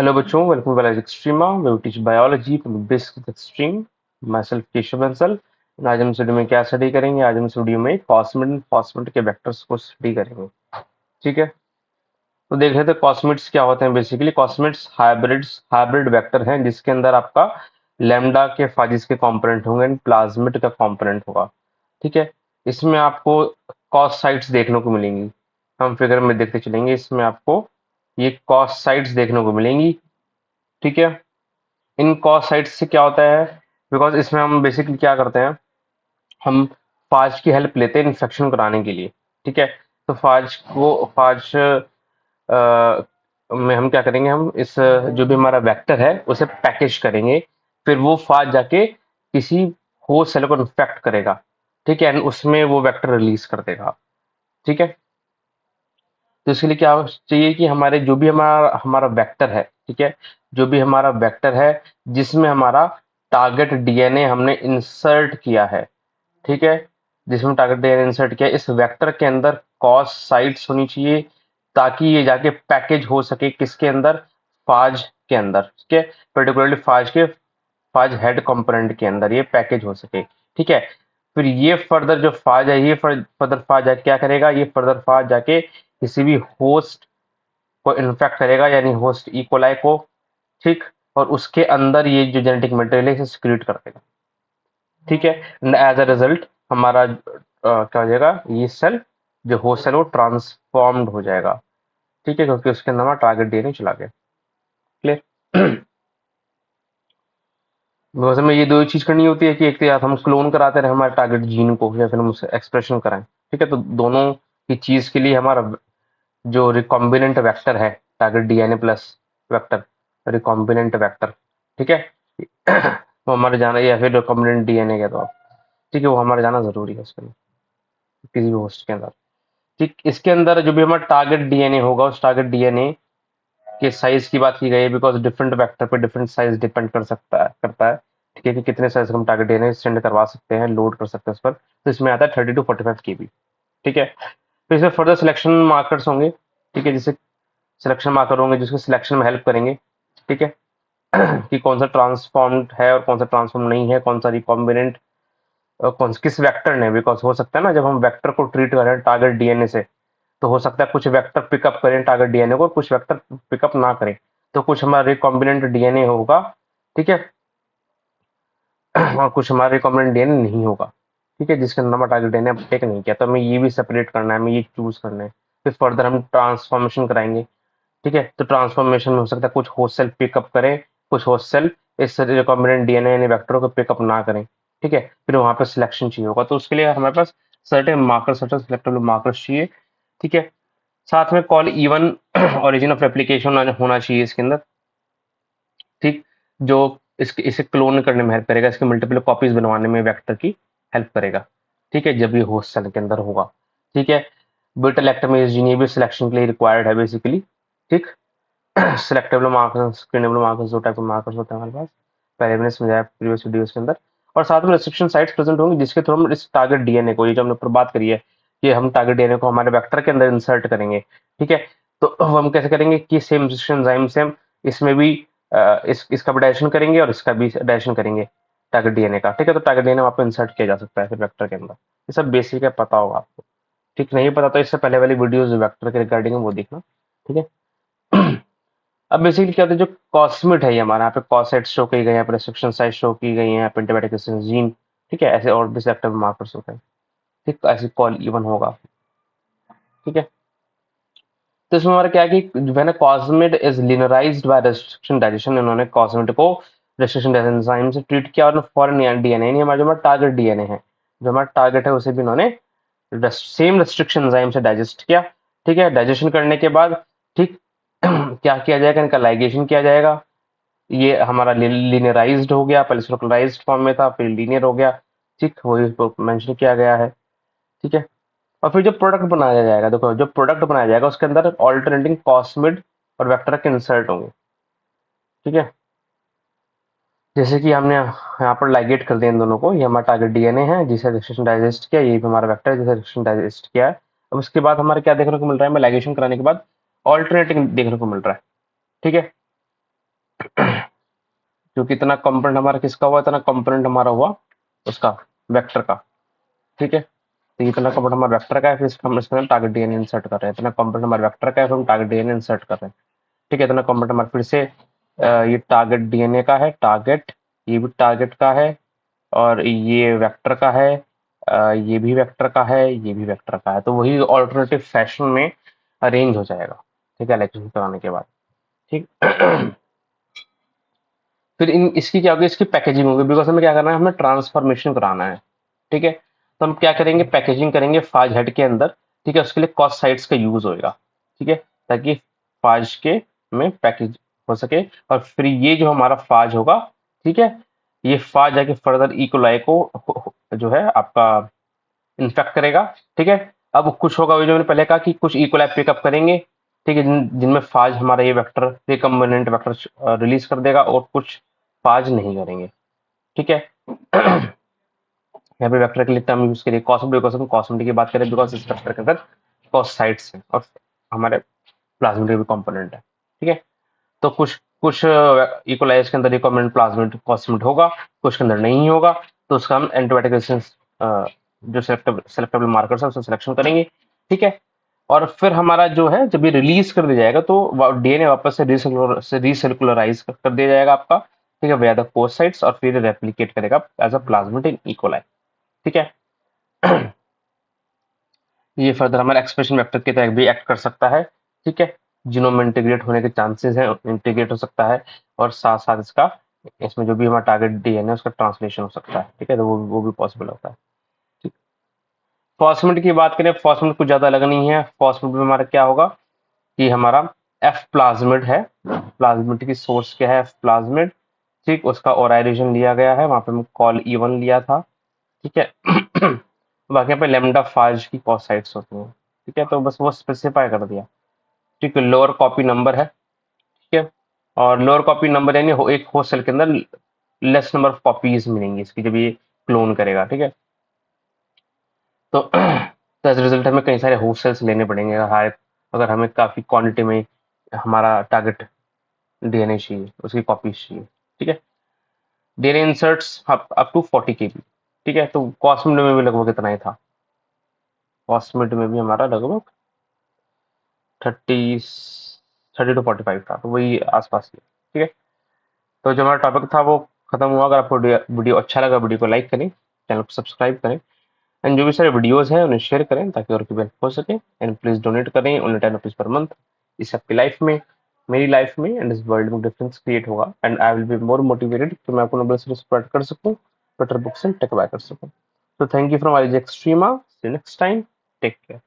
Hello बच्चों, welcome to biology Extrema we teach biology from basic extreme. My self Keshav Bansal. आज हम इस video में क्या स्टडी करेंगे? आज हम इस वीडियो में कॉस्मिड फॉस्फेट के वेक्टर्स को स्टडी करेंगे। ठीक है, तो देख रहे थे कॉस्मिड्स क्या होते हैं। बेसिकली कॉस्मिड्स हाइब्रिड वेक्टर हैं जिसके अंदर आपका लैम्डा के फाजिस के कंपोनेंट होंगे एंड प्लाज्मिड का कंपोनेंट होगा। ठीक है, इसमें आपको कॉस साइट्स देखने को मिलेंगी। हम फिगर में देखते चलेंगे, इसमें आपको ये कॉस साइट्स देखने को मिलेंगी। ठीक है, इन कॉस साइट्स से क्या होता है? बिकॉज इसमें हम बेसिकली क्या करते हैं, हम फाज की हेल्प लेते हैं इन्फेक्शन कराने के लिए। ठीक है, तो फाज में हम क्या करेंगे, हम इस जो भी हमारा वेक्टर है उसे पैकेज करेंगे। फिर वो फाज जाके किसी होस्ट सेल को इन्फेक्ट करेगा। ठीक है, एंड उसमें वो वेक्टर रिलीज कर देगा। ठीक है, तो इसके लिए क्या चाहिए कि हमारे जो भी हमारा हमारा वेक्टर है, ठीक है, जो भी हमारा वेक्टर है जिसमें हमारा टारगेट डीएनए हमने इंसर्ट किया है। ठीक है, जिसमें टारगेट डीएनए इंसर्ट किया है, इस वेक्टर के अंदर कॉस साइट्स होनी चाहिए ताकि ये जाके पैकेज हो सके किसके अंदर, फाज के अंदर। ठीक है, पर्टिकुलरली फाज हेड कंपोनेंट के अंदर ये पैकेज हो सके। ठीक है, फिर ये फर्दर जो फाज है, ये फर्दर फाज जाके क्या करेगा, ये फर्दर फाज जाके किसी भी होस्ट को इन्फेक्ट करेगा, यानी होस्ट इकोलाई को। ठीक, और उसके अंदर ये जो जेनेटिक मटेरियल है इसे सिक्रीट कर देगा। ठीक है, एज अ रिजल्ट हमारा क्या हो जाएगा, ये सेल जो होस्ट सेल वो ट्रांसफॉर्म्ड हो जाएगा। ठीक है, क्योंकि उसके अंदर हमारा टारगेट डीएनए चला गया। क्लियर? बिकॉज हमें ये दो चीज करनी होती है कि एक तो या तो हम क्लोन कराते रहे हमारे टारगेट जीन को, या फिर हम उसे एक्सप्रेशन कराएं। ठीक है, तो दोनों की चीज के लिए हमारा जो रिकॉम्बिनेंट वेक्टर है, target DNA plus vector, recombinant vector. ठीक है, वो हमारे जाना, या फिर रिकॉम्बिनेंट डीएनए कह दो आप। ठीक है, वो हमारे जाना जरूरी है उसके लिए, किसी भी होस्ट के अंदर। ठीक, इसके अंदर जो भी हमारा टारगेट डीएनए होगा, उस टारगेट डीएनए के साइज की बात की गई है, बिकॉज डिफरेंट वेक्टर पे डिफरेंट साइज डिपेंड करता है। ठीक है, कि कितने साइज का हम टारगेट डीएनए सेंड करवा सकते हैं, लोड कर सकते हैं उस पर। तो इसमें आता है 30 to 45 KB। ठीक है, तो इसमें फर्दर सिलेक्शन मार्कर्स होंगे। ठीक है, जैसे सिलेक्शन मार्कर होंगे जिसको सिलेक्शन में हेल्प करेंगे। ठीक है, कि कौन सा ट्रांसफॉर्म्ड है और कौन सा ट्रांसफॉर्म नहीं है, कौन सा रिकॉम्बिनेंट, कौन किस वेक्टर ने। बिकॉज हो सकता है ना, जब हम वेक्टर को ट्रीट करें टारगेट डीएनए से, तो हो सकता है कुछ वेक्टर पिकअप करें टारगेट डीएनए को, कुछ वेक्टर पिकअप ना करें। तो कुछ हमारा रिकॉम्बिनेंट डीएनए होगा। ठीक है, और कुछ हमारा रिकॉम्बिनेंट डीएनए नहीं होगा। ठीक है, जिसके अंदर हमारा टारगेट डीएनए टेक नहीं किया, तो हमें ये भी सेपरेट करना है, हमें ये चूज करना है। फिर फर्दर हम ट्रांसफॉर्मेशन कराएंगे। ठीक है, तो ट्रांसफॉर्मेशन में हो सकता है कुछ होस्ट सेल पिकअप करें, कुछ होस्ट सेल इस रिकॉम्बिनेंट डीएनए यानी वेक्टरों को पिकअप ना करें। ठीक है, फिर वहां पर सिलेक्शन चाहिए होगा, तो उसके लिए हमारे पास certain marker, certain selectable markers चाहिए। ठीक है, साथ में call even origin of replication होना चाहिए इसके अंदर। ठीक, जो इसके इसे क्लोन करने में हेल्प करेगा, इसके मल्टीपल कॉपीज बनवाने में वेक्टर की हेल्प करेगा। ठीक है, जब ये होस्ट सेल के अंदर होगा। ठीक है, बीटा लैक्टमेज जीन ये भी सिलेक्शन के लिए रिक्वायर्ड है बेसिकली। ठीक, सिलेक्टेबल मार्कर्स, स्क्रीनेबल मार्कर्स, दो टाइप के मार्कर्स होते हैं हमारे पास, पहले मैंने समझाया प्रीवियस वीडियोस के अंदर। और साथ में रेस्ट्रिक्शन साइट्स प्रेजेंट होंगी जिसके थ्रू हम इस टारगेट डीएनए को, ये जो हमने ऊपर बात करी है कि हम टारगेट डीएनए को हमारे वेक्टर के अंदर इंसर्ट करेंगे। ठीक है, तो हम कैसे करेंगे कि सेम एंजाइम से हम इसमें भी इसका भी डायजेशन करेंगे और इसका भी डायजेशन करेंगे टारगेट डीएनए का। ठीक है, तो टारगेट डीएनए वहाँ पे इंसर्ट किया जा सकता है फिर वेक्टर के अंदर। ये सब बेसिक है, पता होगा आपको। ठीक, नहीं पता तो इससे पहले वाली वीडियोज वेक्टर के रिगार्डिंग है वो देखना। ठीक है, अब बेसिकली क्या होता है, जो कॉस्मिट है ये हमारा, यहाँ पे कॉसेट शो की गई है, प्रेस्क्रिप्शन साइज शो की गई है, यहाँ पे एंटीबायोटिक जीन। ठीक है, ऐसे और भी सेलेक्टिव मार्कर्स होते हैं। ठीक, तो ऐसे कॉल इवन होगा। ठीक है, तो इसमें हमारा क्या है कि जो है ना, कॉस्मिट इज लिनराइज्ड बाय रेस्ट्रिक्शन डाइजेशन। इन्होंने कॉस्मिट को रेस्ट्रिक्शन एंजाइम से ट्रीट किया और फॉरेन डीएनए नहीं, हमारा जो हमारा टारगेट डीएनए है, जो हमारा टारगेट है उसे भी इन्होंने सेम रेस्ट्रिक्शन एंजाइम से डाइजेस्ट किया। ठीक है, डाइजेशन करने के बाद ठीक क्या किया जाएगा, इनका लाइगेशन किया जाएगा। ये हमारा लीनियराइज्ड हो गया, पहले सर्कुलराइज्ड फॉर्म में था, फिर लीनियर हो गया। ठीक, वही मेंशन किया गया है। ठीक है, और फिर जो प्रोडक्ट बनाया जाएगा, देखो जो प्रोडक्ट बनाया जाएगा उसके अंदर ऑल्टरनेटिंग कॉस्मिड और वेक्टर के इंसर्ट होंगे। ठीक है, जैसे कि हमने यहाँ पर लाइगेट कर दिया इन दोनों को, ये हमारा टारगेट डीएनए है जिसे रेस्ट्रिक्शन डाइजेस्ट किया, ये भी हमारा वेक्टर है जिसे रेस्ट्रिक्शन डाइजेस्ट किया है। अब उसके बाद हमारे क्या देखने को मिल रहा है, लाइगेशन कराने के बाद ऑल्टरनेटिंग देखने को मिल रहा है। ठीक है, क्योंकि इतना कंपोनेंट हमारा किसका हुआ, इतना कंपोनेंट हमारा हुआ उसका वेक्टर का। ठीक है, तो इतना कंपोनेंट हमारा वेक्टर का है, फिर हम इसमें टारगेट डीएनए इंसर्ट कर रहे हैं। इतना कंपोनेंट हमारा वेक्टर का है, फिर हम टारगेट डीएनए इंसर्ट कर रहे हैं। ठीक है, इतना कंपोनेंट हमारा फिर से ये टारगेट डीएनए का है, टारगेट, ये भी टारगेट का है, और ये वेक्टर का है, ये भी वेक्टर का है, ये भी वेक्टर का है। तो वही ऑल्टरनेटिव फैशन में अरेंज हो जाएगा। ठीक है, इलेक्ट्रिफिकेशन कराने के बाद। ठीक। फिर इन इसकी क्या होगी, इसकी पैकेजिंग होगी, बिकॉज हमें क्या करना है, हमें ट्रांसफॉर्मेशन कराना है। ठीक है, तो हम क्या करेंगे, पैकेजिंग करेंगे फाज हेड के अंदर। ठीक है, उसके लिए कॉस्ट साइड्स का यूज होगा। ठीक है, ताकि फाज के में पैकेज हो सके, और फिर ये जो हमारा फाज होगा, ठीक है, ये फाज जाके फर्दर इकोलाई को जो है आपका इन्फेक्ट करेगा। ठीक है, अब कुछ होगा, जो मैंने पहले कहा कि कुछ इकोलाई पिकअप करेंगे। ठीक है, जिनमें फाज हमारा ये वेक्टर रिकम्बिनेंट वेक्टर रिलीज कर देगा, और कुछ फाज नहीं करेंगे। ठीक है। यहाँ पे वेक्टर के लिए टर्म यूज करिए कॉस्म, बिकॉज हम कॉस्मिटी की बात करें, बिकॉज इस वेक्टर के अंदर कॉस साइड्स है और हमारे प्लाज्मिड भी कंपोनेंट है। ठीक है, तो कुछ कुछ इक्वलाइज के अंदर रिकॉम्बिनेंट प्लाज्मिड कॉस्मिड होगा, कुछ के अंदर नहीं होगा, तो उसका हम एंटीबायोटिक रेजिस्टेंस जो सेलेक्टेबल मार्कर्स है उससे सिलेक्शन करेंगे। ठीक है, और फिर हमारा जो है जब ये रिलीज कर दिया जाएगा, तो डीएनए वापस से रीसर्कुलराइज कर दिया जाएगा आपका। ठीक है, वेयर द कोसाइट्स, और फिर रेप्लिकेट करेगा as a plasmid in E coli. ठीक है, ये फर्दर हमारे एक्सप्रेशन वेक्टर की तरह भी एक्ट कर सकता है। ठीक है, जीनोम में इंटीग्रेट होने के चांसेस हैं, इंटीग्रेट हो सकता है, और साथ साथ इसका इसमें जो भी हमारा टारगेट डीएनए उसका ट्रांसलेशन हो सकता है। ठीक है, तो वो भी पॉसिबल होता है। ठीक, फॉस्फेट की बात करें, फॉस्फेट कुछ ज्यादा अलग नहीं है। फॉस्फेट में हमारा क्या होगा कि हमारा एफ प्लाज्मिड है, प्लाज्मिड की सोर्स क्या है, एफ प्लाज्मिड। ठीक, उसका ओराइजेशन लिया गया है, वहां पे हम कॉल E1 लिया था। ठीक है। बाकी यहाँ पे लेमडा फाज की कॉस साइड्स होती हैं। ठीक है, तो बस वो स्पेसिफाई कर दिया। ठीक है, लोअर कॉपी नंबर है। ठीक है, और लोअर कॉपी नंबर यानी एक होस्ट सेल के अंदर लेस नंबर ऑफ कॉपीज मिलेंगी इसकी जब ये क्लोन करेगा। ठीक है, तो एज रिजल्ट हमें कई सारे होस्ट सेल्स लेने पड़ेंगे, अगर हमें काफी क्वांटिटी में हमारा टारगेट डीएनए चाहिए, उसकी कॉपीज चाहिए। ठीक है, DNA inserts up to 40 KB। ठीक है, तो कॉस्मिड में भी लगभग इतना ही था। कॉस्मिड में भी हमारा लगभग 30 30 to 45 था, तो वही आसपास ही। ठीक है, तो जो हमारा टॉपिक था वो खत्म हुआ। अगर आपको वीडियो अच्छा लगा, वीडियो को लाइक करें, चैनल को सब्सक्राइब करें, एंड जो भी सारे वीडियोस हैं उन्हें शेयर करें ताकि और की हेल्प हो सके। एंड प्लीज डोनेट करें, ओनली ₹10 पर मंथ। इससे आपकी लाइफ में, मेरी लाइफ में एंड इस वर्ल्ड में डिफरेंस क्रिएट होगा, and I will be more motivated कि मैं अपना बिजनेस स्प्रेड कर सकूं, better books and tech buy कर सकूं। तो thank you from RJ Extrema, see you next time, take care.